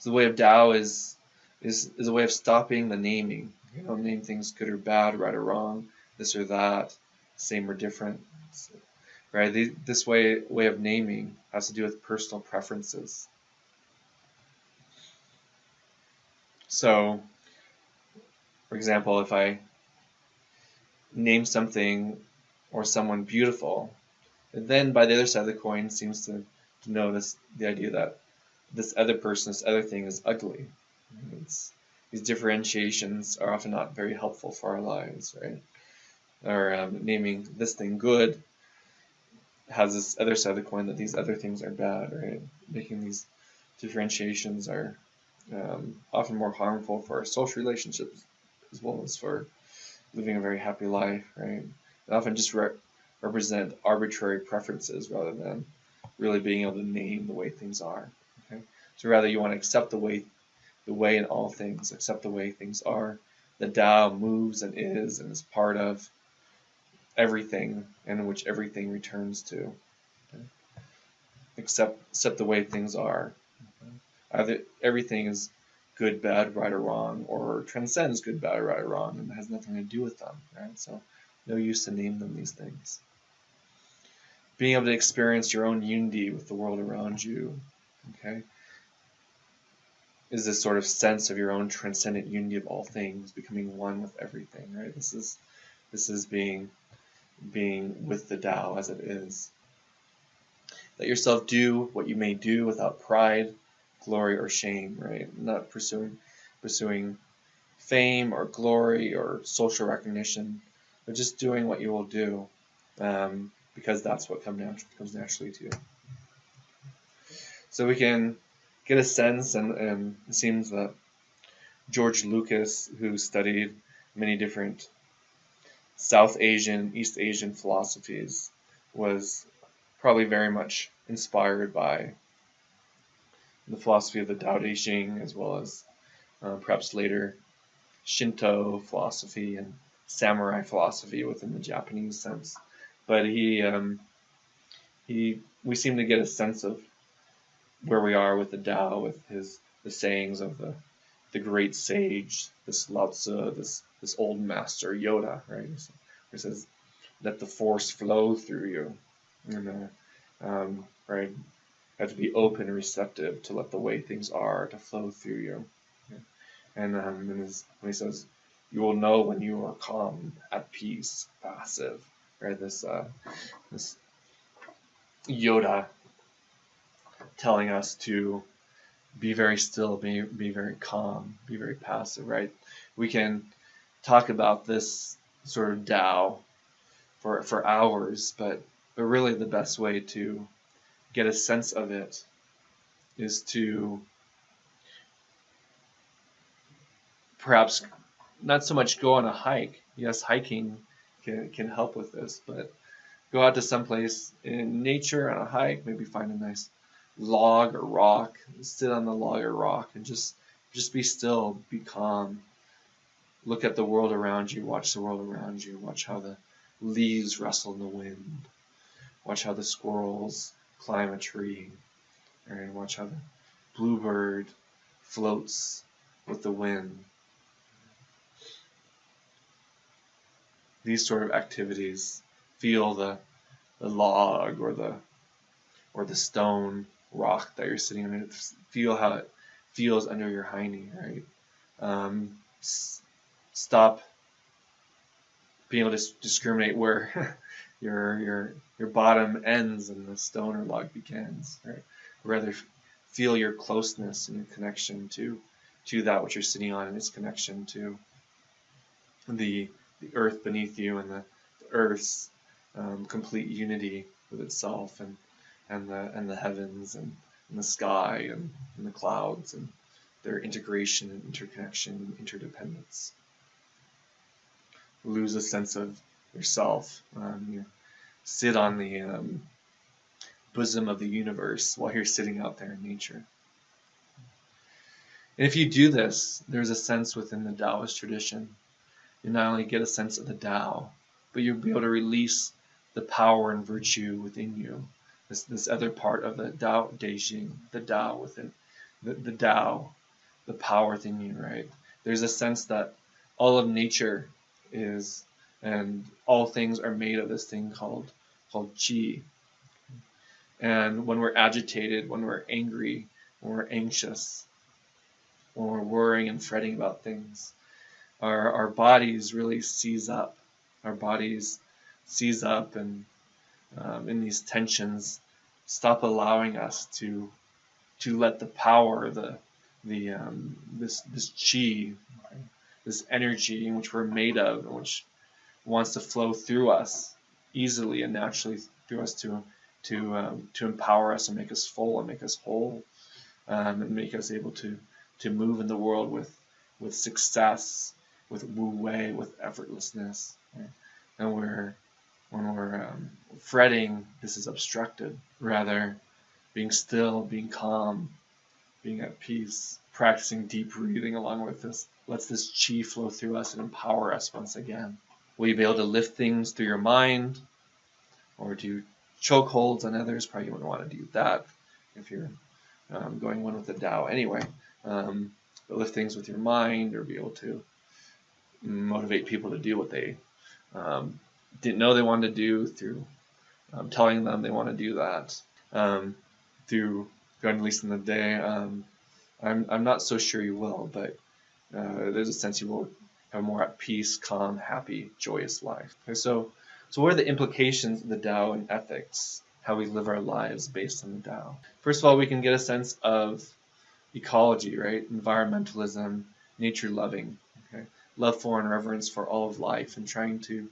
So the way of Tao is a way of stopping the naming. You know, name things good or bad, right or wrong, this or that, same or different. So, right? This way of naming has to do with personal preferences. So, for example, if I name something or someone beautiful, then by the other side of the coin seems to notice the idea that this other person, this other thing is ugly. These differentiations are often not very helpful for our lives, right? Or naming this thing good has this other side of the coin that these other things are bad, right? Making these differentiations are often more harmful for our social relationships as well as for living a very happy life, right? They often just represent arbitrary preferences rather than really being able to name the way things are. Okay, so rather you want to accept the way in all things, accept the way things are. The Tao moves and is part of everything, and in which everything returns to. Okay? Accept the way things are. Okay? Either everything is good, bad, right, or wrong, or transcends good, bad, right, or wrong, and has nothing to do with them. Right? So, no use to name them these things. Being able to experience your own unity with the world around you, okay, is this sort of sense of your own transcendent unity of all things, becoming one with everything. Right? This is being with the Tao as it is. Let yourself do what you may do without pride, glory, or shame, right? Not pursuing fame or glory or social recognition, but just doing what you will do, because that's what comes naturally to you. So we can get a sense, and it seems that George Lucas, who studied many different South Asian, East Asian philosophies, was probably very much inspired by the philosophy of the Daoism, as well as perhaps later Shinto philosophy and samurai philosophy within the Japanese sense. But we seem to get a sense of where we are with the Tao, with the sayings of the great sage, this Lao Tzu, this old master Yoda, right? He says, "Let the force flow through you," and right, have to be open and receptive to let the way things are to flow through you. And when he says, "You will know when you are calm, at peace, passive," right? This Yoda telling us to be very still, be very calm, be very passive, right? We can talk about this sort of Tao for hours, but really the best way to get a sense of it is to perhaps not so much go on a hike. Yes, hiking can help with this, but go out to someplace in nature on a hike, maybe find a nice log or rock, sit on the log or rock and just be still, be calm. Look at the world around you, watch the world around you, watch how the leaves rustle in the wind, watch how the squirrels climb a tree, and watch how the bluebird floats with the wind. These sort of activities, feel the log or the stone rock that you're sitting on. Feel how it feels under your hiney, right? Stop being able to discriminate where your bottom ends and the stone or log begins, right? Rather feel your closeness and your connection to that which you're sitting on, and its connection to the earth beneath you, and the earth's complete unity with itself, and the heavens, and the sky, and the clouds, and their integration and interconnection and interdependence. Lose a sense of yourself. You sit on the bosom of the universe while you're sitting out there in nature. And if you do this, there's a sense within the Taoist tradition. You not only get a sense of the Tao, but you'll be able to release the power and virtue within you. This other part of the Tao Daijing, the Tao the Tao, the power within you, right? There's a sense that all of nature is, and all things are made of this thing called qi. And when we're agitated, when we're angry, when we're anxious, when we're worrying and fretting about things, our bodies really seize up. Our bodies seize up, and in these tensions, stop allowing us to let the power, this chi, this energy in which we're made of, and which wants to flow through us easily and naturally through us to empower us and make us full and make us whole, and make us able to move in the world with success, with wu wei, with effortlessness. Right? And when we're fretting, this is obstructed. Rather, being still, being calm, being at peace, practicing deep breathing along with this lets this chi flow through us and empower us once again. Will you be able to lift things through your mind, or do chokeholds on others? Probably you wouldn't want to do that if you're going one with the Tao anyway. But lift things with your mind, or be able to motivate people to do what they didn't know they wanted to do through telling them they want to do that. Through going at least in the day, I'm not so sure you will, but there's a sense you will have a more at peace, calm, happy, joyous life. Okay, so what are the implications of the Tao in ethics? How we live our lives based on the Tao. First of all, we can get a sense of ecology, right? Environmentalism, nature loving, okay? Love for and reverence for all of life, and trying to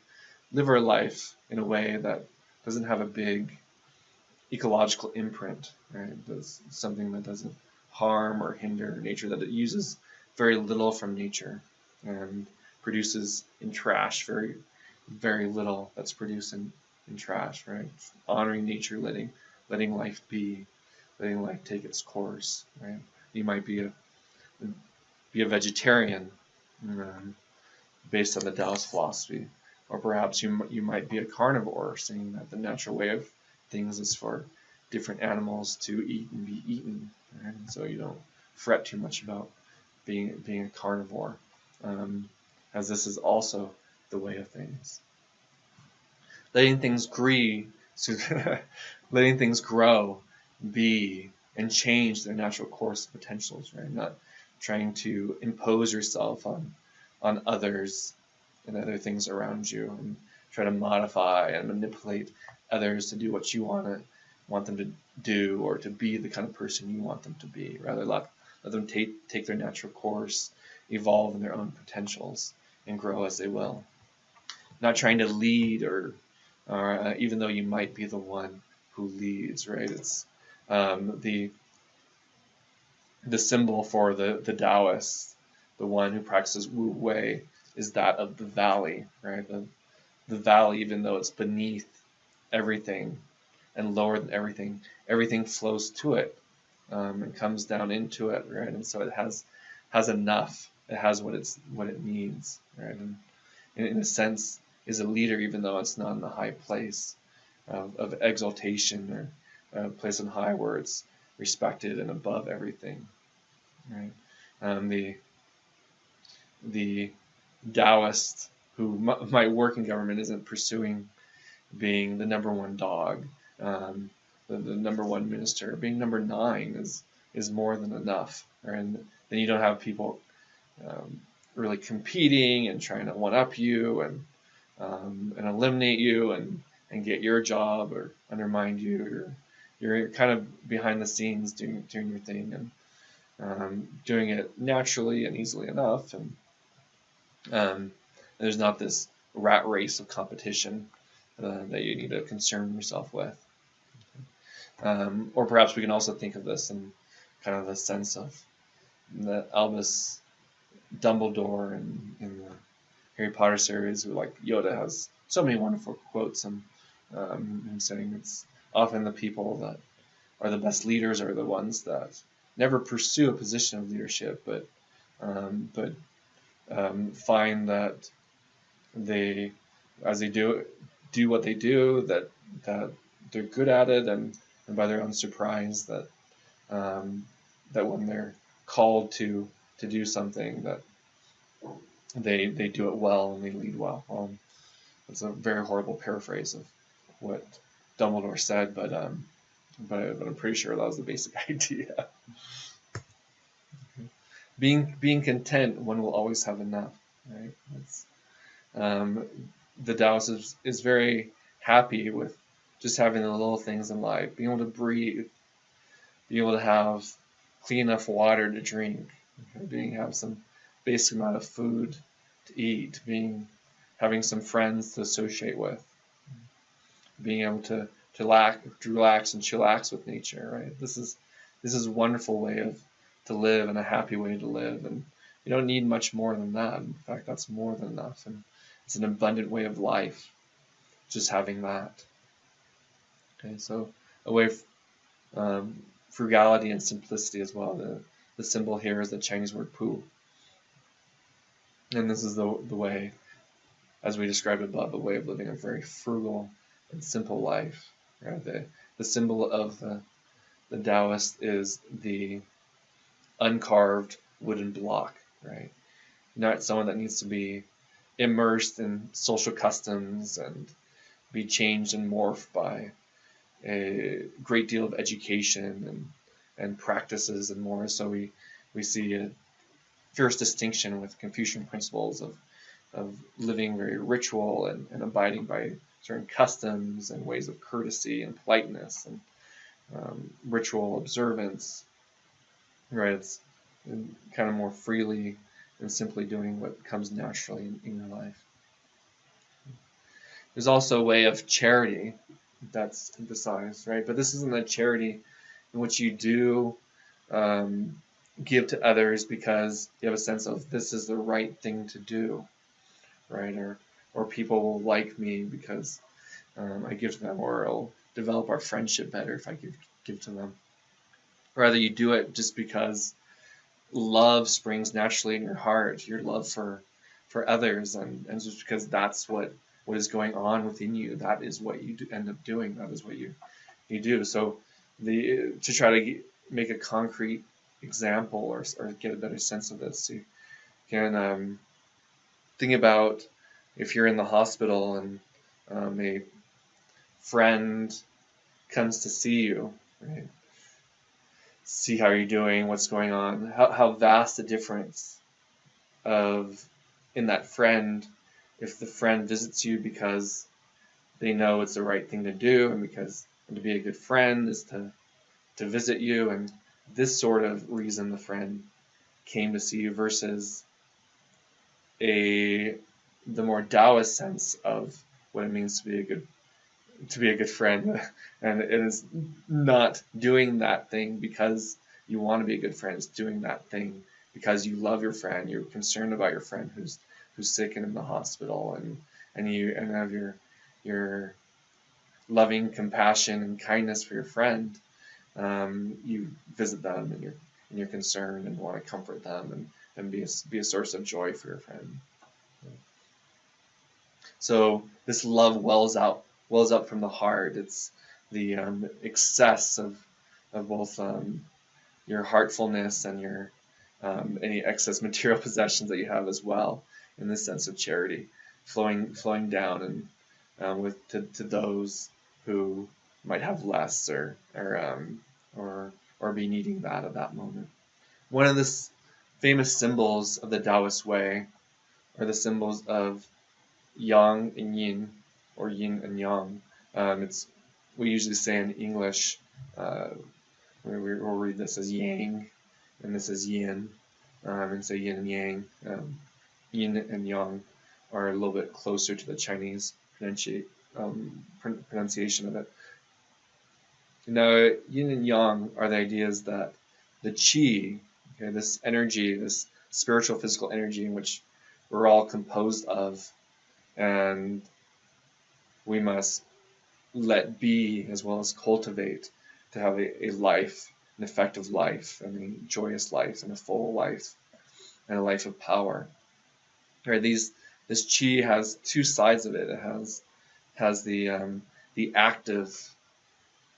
live our life in a way that doesn't have a big ecological imprint, right? That's something that doesn't harm or hinder nature, that it uses very little from nature and produces in trash very, very little that's produced in trash, right? Honoring nature, letting life be, letting life take its course, right? You might be a vegetarian based on the Taoist philosophy, or perhaps you might be a carnivore, saying that the natural way of things is for different animals to eat and be eaten, right? And so you don't fret too much about being a carnivore, as this is also the way of things. Letting things letting things grow, be, and change their natural course and potentials, right? Not trying to impose yourself on others and other things around you, and try to modify and manipulate others to do what you want them to do, or to be the kind of person you want them to be. Rather, let them take their natural course, evolve in their own potentials, and grow as they will. Not trying to lead, or even though you might be the one who leads, right? It's the symbol for the Taoist, the one who practices Wu Wei, is that of the valley, right? The valley, even though it's beneath everything and lower than everything flows to it, and comes down into it, right? And so it has enough. It has what it needs, right? And in a sense, is a leader, even though it's not in the high place of exaltation, or a place on high where it's respected and above everything, right? The Taoist who might work in government isn't pursuing being the number one dog, the number one minister. Being number 9 is more than enough, right? And then you don't have people really competing and trying to one up you and eliminate you and get your job or undermine you. You're kind of behind the scenes doing your thing, and doing it naturally and easily enough, and there's not this rat race of competition that you need to concern yourself with. Or perhaps we can also think of this in kind of the sense of the Albus Dumbledore in the Harry Potter series, where like Yoda has so many wonderful quotes, and saying it's often the people that are the best leaders are the ones that never pursue a position of leadership, but find that they, as they do what they do, that they're good at it, and by their own surprise, that that when they're called to do something, that they do it well and they lead well. It's a very horrible paraphrase of what Dumbledore said, but I'm pretty sure that was the basic idea. Being content, one will always have enough, right? Um, the Taoist is very happy with just having the little things in life, being able to breathe, being able to have clean enough water to drink, have some basic amount of food to eat, having some friends to associate with, being able to relax and chillax with nature, right? This is a wonderful way to live, and a happy way to live, and you don't need much more than that. In fact, that's more than enough, and it's an abundant way of life, just having that. Okay, so a way of frugality and simplicity as well. The symbol here is the Chinese word pu, and this is the way, as we described above, a way of living a very frugal and simple life. Right? The symbol of the Taoist is the uncarved wooden block, right? Not someone that needs to be immersed in social customs and be changed and morphed by a great deal of education and practices and more. So we see a fierce distinction with Confucian principles of living very ritual and abiding by certain customs and ways of courtesy and politeness and ritual observance, right? It's kind of more freely and simply doing what comes naturally in your life. There's also a way of charity that's emphasized, right? But this isn't a charity in which you do give to others because you have a sense of this is the right thing to do, right? Or people will like me because I give to them, or it'll develop our friendship better if I give to them. Rather, you do it just because love springs naturally in your heart, your love for others, and just because that's what is going on within you. That is what you end up doing. That is what you do. So to try to make a concrete example or get a better sense of this, you can think about if you're in the hospital and a friend comes to see you, right? See how you're doing, what's going on, how vast the difference of in that friend, if the friend visits you because they know it's the right thing to do, and to be a good friend is to visit you, and this sort of reason the friend came to see you, versus the more Taoist sense of what it means to be a good friend, and it is not doing that thing because you want to be a good friend. It's doing that thing because you love your friend. You're concerned about your friend who's sick and in the hospital, and you have your loving compassion and kindness for your friend. You visit them, and you're concerned and want to comfort them and be a source of joy for your friend. So this love wells up from the heart. It's the excess of both your heartfulness and your any excess material possessions that you have as well, in this sense of charity, flowing down and to those who might have less or be needing that at that moment. One of the famous symbols of the Taoist way are the symbols of yang and yin, or yin and yang. We usually say in English, we'll read this as yang, and this is yin, and say yin and yang. Yin and yang are a little bit closer to the Chinese pronunciation of it. Now, yin and yang are the ideas that the qi, okay, this energy, this spiritual physical energy in which we're all composed of, and we must let be as well as cultivate to have a life, an effective life, and a joyous life, and a full life, and a life of power. Right? This qi has two sides of it. It has the active,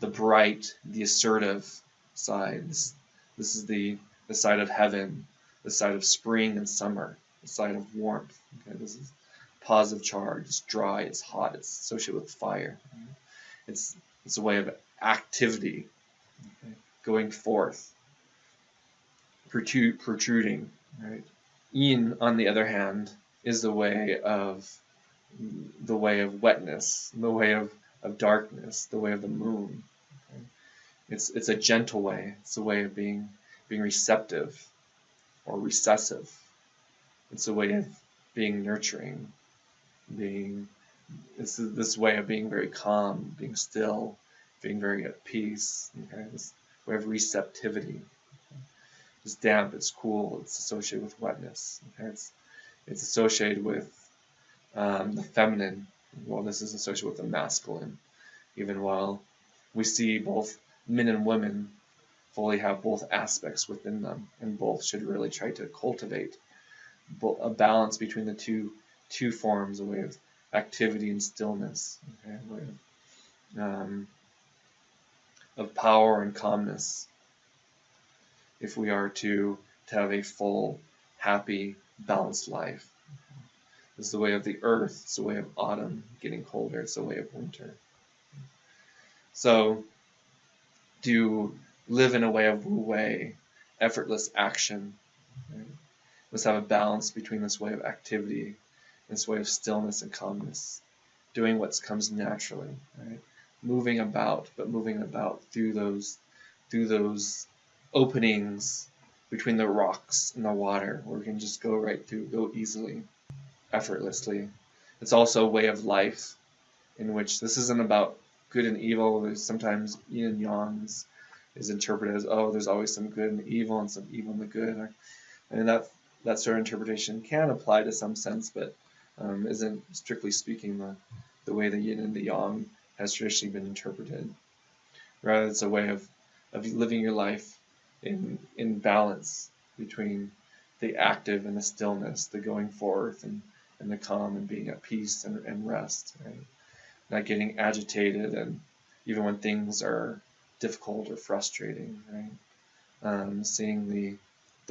the bright, the assertive side. This This is the side of heaven, the side of spring and summer, the side of warmth. Okay? This is positive charge. It's dry, it's hot, it's associated with fire. It's a way of activity, okay? Going forth, protruding. Right? Yin, on the other hand, is the way of wetness, the way of darkness, the way of the moon. Okay? It's a gentle way. It's a way of being receptive or recessive. It's a way of being nurturing, it's this way of being very calm, being still, being very at peace. Okay? This way of receptivity. Okay? It's damp, it's cool, it's associated with wetness. Okay? It's associated with the feminine. Well, this is associated with the masculine, even while we see both men and women fully have both aspects within them, and both should really try to cultivate a balance between the two forms, a way of activity and stillness, okay? A way of power and calmness, if we are to have a full, happy, balanced life. It's the way of the earth. It's the way of autumn, getting colder. It's the way of winter. So, to live in a way of wu-wei, effortless action. Right? Let's have a balance between this way of activity and this way of stillness and calmness, doing what comes naturally, right? Moving about, but moving about through those openings between the rocks and the water, where we can just go right through, go easily, effortlessly. It's also a way of life in which this isn't about good and evil. There's sometimes yin and yang is interpreted as, oh, there's always some good and the evil and some evil and the good. And that sort of interpretation can apply to some sense, but isn't strictly speaking the way the yin and the yang has traditionally been interpreted. Rather, it's a way of living your life in balance between the active and the stillness, the going forth and the calm and being at peace and rest, right? Not getting agitated, and even when things are difficult or frustrating, right? Seeing the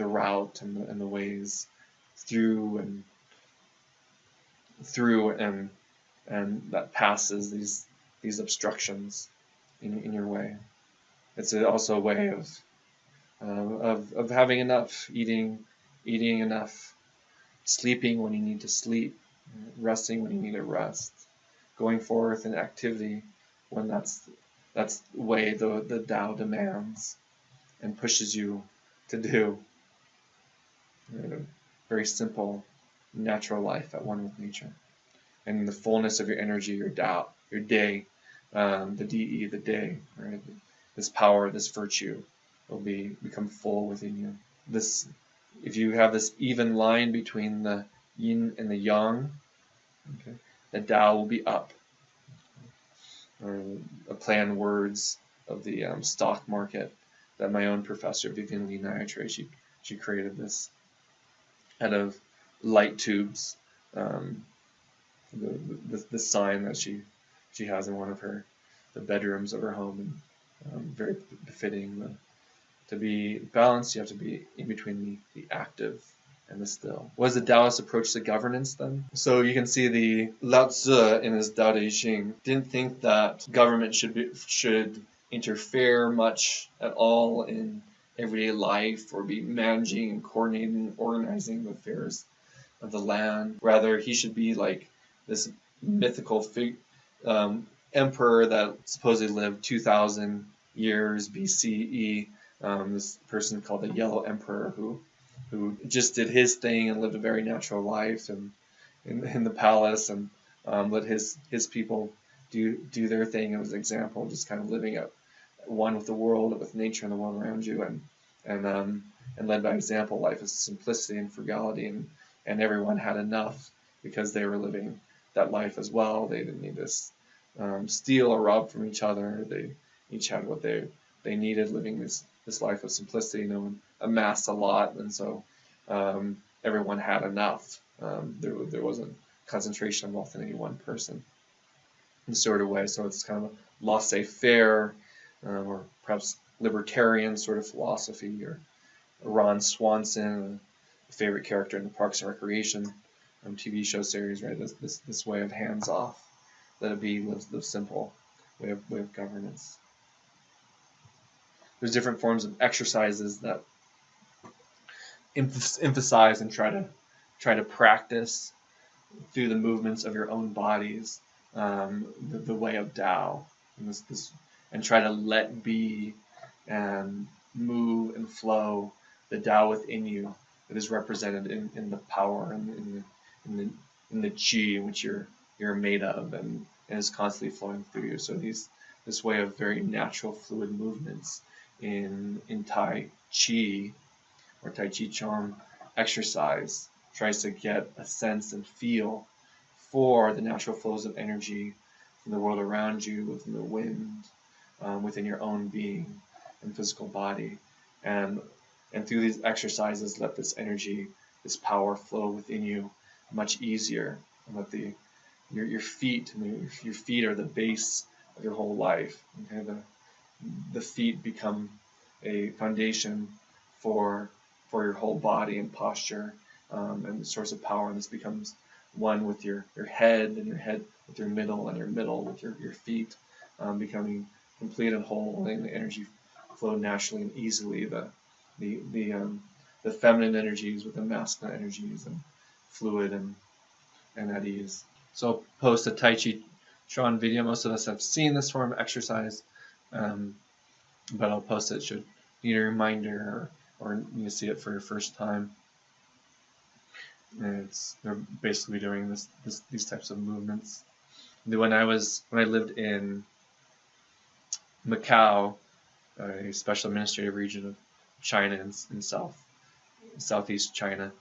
route and the ways through and that passes these obstructions in your way. It's also a way of having enough, eating enough, sleeping when you need to sleep, resting when you need to rest, going forth in activity when that's the way the Tao demands and pushes you to do. Very simple, natural life at one with nature. And the fullness of your energy, your Tao, your day, the De, the day, right? This power, this virtue will become full within you. If you have this even line between the yin and the yang, okay, the Tao will be up. Or a play on words of the stock market that my own professor, Vivian Lee Niatre, she created this out of light tubes. The sign that she has in one of the bedrooms of her home, and very befitting. To be balanced, you have to be in between the active and the still. What is the Taoist approach to governance then? So you can see the Lao Tzu in his Tao Te Ching didn't think that government should interfere much at all in everyday life or be managing and coordinating, organizing the affairs of the land. Rather, he should be like this mythical emperor that supposedly lived 2,000 years BCE. This person called the Yellow Emperor who just did his thing and lived a very natural life and in the palace, and let his people do their thing. It was an example, just kind of living at one with the world, with nature and the world around you, and led by example. Life is simplicity and frugality, and everyone had enough because they were living that life as well. They didn't need to steal or rob from each other. They each had what they needed, living this life of simplicity. No one amassed a lot, and so everyone had enough. There wasn't concentration of wealth in any one person in sort of way. So it's kind of a laissez-faire, or perhaps libertarian sort of philosophy, or Ron Swanson, a favorite character in the Parks and Recreation TV show series, right? This way of hands off, let it be, live simple, way of governance. There's different forms of exercises that emphasize and try to practice through the movements of your own bodies, the way of Tao, and try to let be and move and flow the Tao within you that is represented in the power and in the chi in which you're made of, and is constantly flowing through you. So this way of very natural fluid movements in Tai Chi or Tai Chi Chuan exercise tries to get a sense and feel for the natural flows of energy from the world around you, within the wind, within your own being and physical body, and through these exercises, let this energy, this power flow within you much easier, and let your feet, your feet are the base of your whole life. Okay, the feet become a foundation for your whole body and posture, and the source of power. And this becomes one with your head, and your head with your middle, and your middle with your feet, becoming complete and whole, letting the energy flow naturally and easily. The feminine energies with the masculine energies, and fluid and at ease. So I'll post a Tai Chi Chuan video. Most of us have seen this form of exercise, but I'll post it should need a reminder, or need to see it for your first time. And they're basically doing these types of movements. When I lived in Macau, a special administrative region of China in southeast China,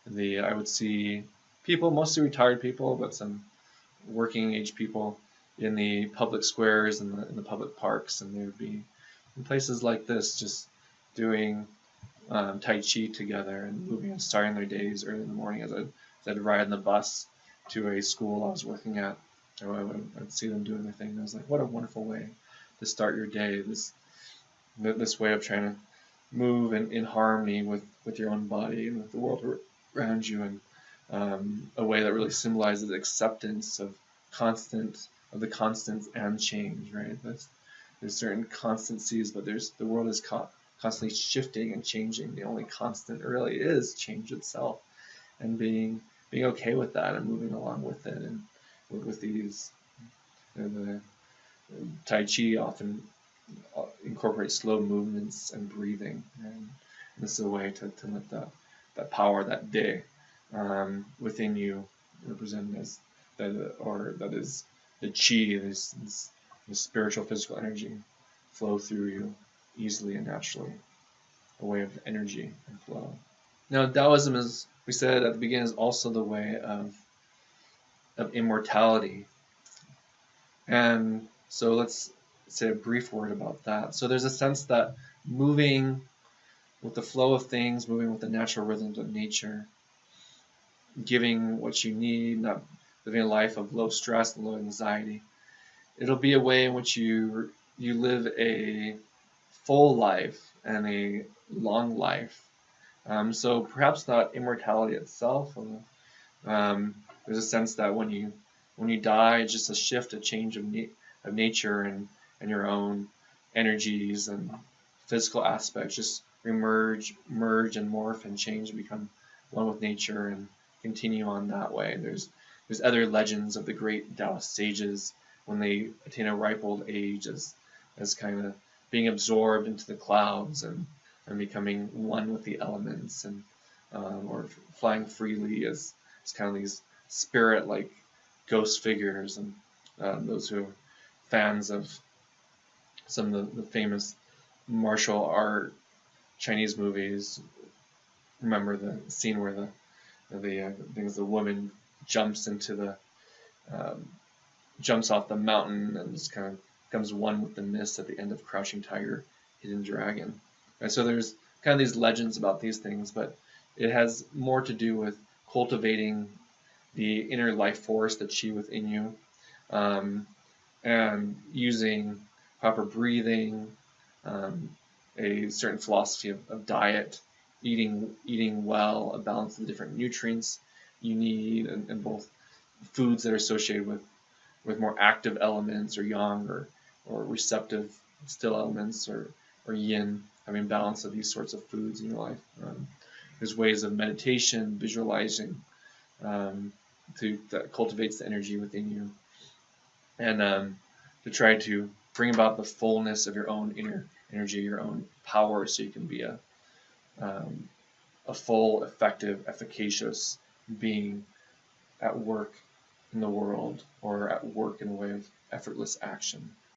I would see people, mostly retired people, but some working age people, in the public squares and in the public parks, and they would be in places like this, just doing Tai Chi together and moving and starting their days early in the morning. As I'd ride on the bus to a school I was working at, I'd see them doing their thing, and I was like, what a wonderful way to start your day. This way of trying to move in harmony with your own body and with the world around you, and a way that really symbolizes acceptance of the constants and change, right? There's certain constancies, but the world is constantly shifting and changing. The only constant really is change itself, and being okay with that and moving along with it. And with these, the Tai Chi often incorporates slow movements and breathing, and this is a way to let that power, that day, within you, represented as that is the chi, this spiritual physical energy, flow through you easily and naturally, a way of energy and flow. Now, Taoism, as we said at the beginning, is also the way of immortality. And so let's say a brief word about that. So there's a sense that moving with the flow of things, moving with the natural rhythms of nature, giving what you need, not living a life of low stress and low anxiety, it'll be a way in which you live a full life and a long life. So perhaps not immortality itself. There's a sense that when you die, it's just a shift, a change of nature and your own energies and physical aspects just merge and morph and change and become one with nature and continue on that way. There's other legends of the great Taoist sages when they attain a ripe old age as kind of being absorbed into the clouds and becoming one with the elements, and or flying freely as kind of these spirit-like ghost figures. And those who are fans of some of the famous martial art Chinese movies remember the scene where the woman jumps off the mountain and just kind of becomes one with the mist at the end of Crouching Tiger, Hidden Dragon. And so there's kind of these legends about these things, but it has more to do with cultivating the inner life force, the chi within you, and using proper breathing, a certain philosophy of diet, eating well, a balance of the different nutrients you need, and both foods that are associated with more active elements or yang, or receptive still elements, or yin, having balance of these sorts of foods in your life. There's ways of meditation, visualizing, that cultivates the energy within you, and to try to bring about the fullness of your own inner energy, your own power, so you can be a full, effective, efficacious being at work in the world, or at work in a way of effortless action.